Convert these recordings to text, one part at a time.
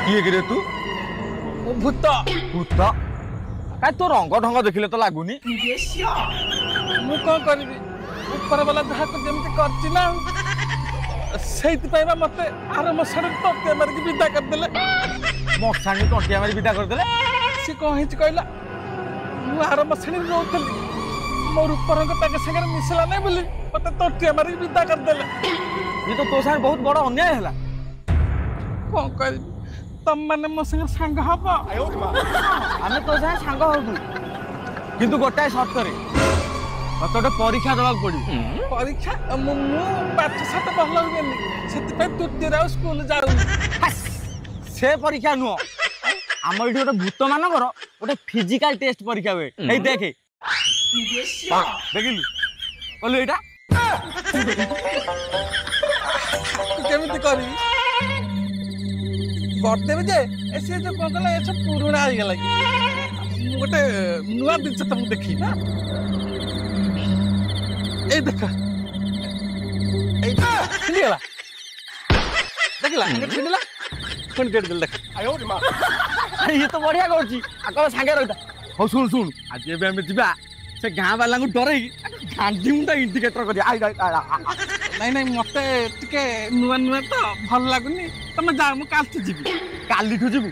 किए गिरे तू भूत भूत का तो रंग ढंग देखिले तो लागुनी मु कौन करी ऊपर वाला जहाँ को जमती करची ना ସେଇଥିପାଇଁ ବା ମତେ ଆର ମଶାରେ ଟକେ ମାରିକି ବିଦା କରିଦେଲେ ମଶାଣି ଟଣ୍ଟିଆ ମାରି ବିଦା କରିଦେଲେ ସେ କଣ ହେଇଛି କହିଲା ମୁଁ ଆର ମଶାଣି ରହୁଥିଲି ମୋ ରୂପରଙ୍ଗ ତାଙ୍କ ସାଙ୍ଗରେ ମିଶିଲା ନାହିଁ ବୋଲି ମତେ ଟଟିଆ ମାରିକି ବିଦା କରିଦେଲେ ये तो तो साथ बहुत बड़ा अन्याय है କଣ କରିବି ତମମାନେ ମୋ ସାଙ୍ଗେ ସାଙ୍ଗ ହବ आम तो साथ सांग हो किंतु गोटाए सर्त रे मत गोटे परीक्षा देवाक पड़ी ପରୀକ୍ଷା ମୁଁ ପାଠ ସାଠ ଭଲ ହୁଏନି ସେଥିପାଇଁ ତୃତୀୟରେ ଆଉ ସ୍କୁଲ ଯାଉନି से परीक्षा नुह आम ये गोटे भूत मानकर गोटे फिजिकल टेस्ट परीक्षा हुए ए देखे देखिलु कहलु एटा କେମିତି କରିବି କରିଦେବି ଯେ ସେ ଯୋଉ କଣ କଲା ଏ ସବୁ ପୁରୁଣା ହେଇଗଲା କି ମୁଁ ଗୋଟେ ନୂଆ ଜିନିଷ ତମକୁ ଦେଖି ନା এই দেখ এই ছিনিলা দেখিলা ছিনিলা কোন ডেট দিল দেখ आयो रे मां अरे ये तो बढ़िया करछि आकर संगे रहता हो सुन सुन आज एबे हम जिबा से गां वाला को डरै गांधी मुंडा इंडिकेटर कर आई ନାଇଁ ନାଇଁ ମତେ ଟିକେ ନୂଆ ନୂଆ ତ ଭଲ ଲାଗୁନି ତମେ ଯା ମୁଁ କାଲିଠୁ ଯିବି काली ठु जिबु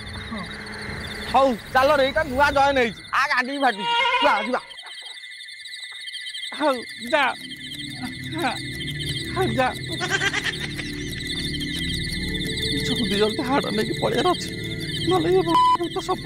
हौ चलो रे एटा नुआ जॉइन हेछि आ गांधी फाटी जा जिबा ହଉ ଯା ହଉ ଯା ଜଲ୍ଦି ଜଲ୍ଦି ହାଡ଼ ନେଇକି ପଳେଇବାର ଅଛି ନହେଲେ ତ ସବୁ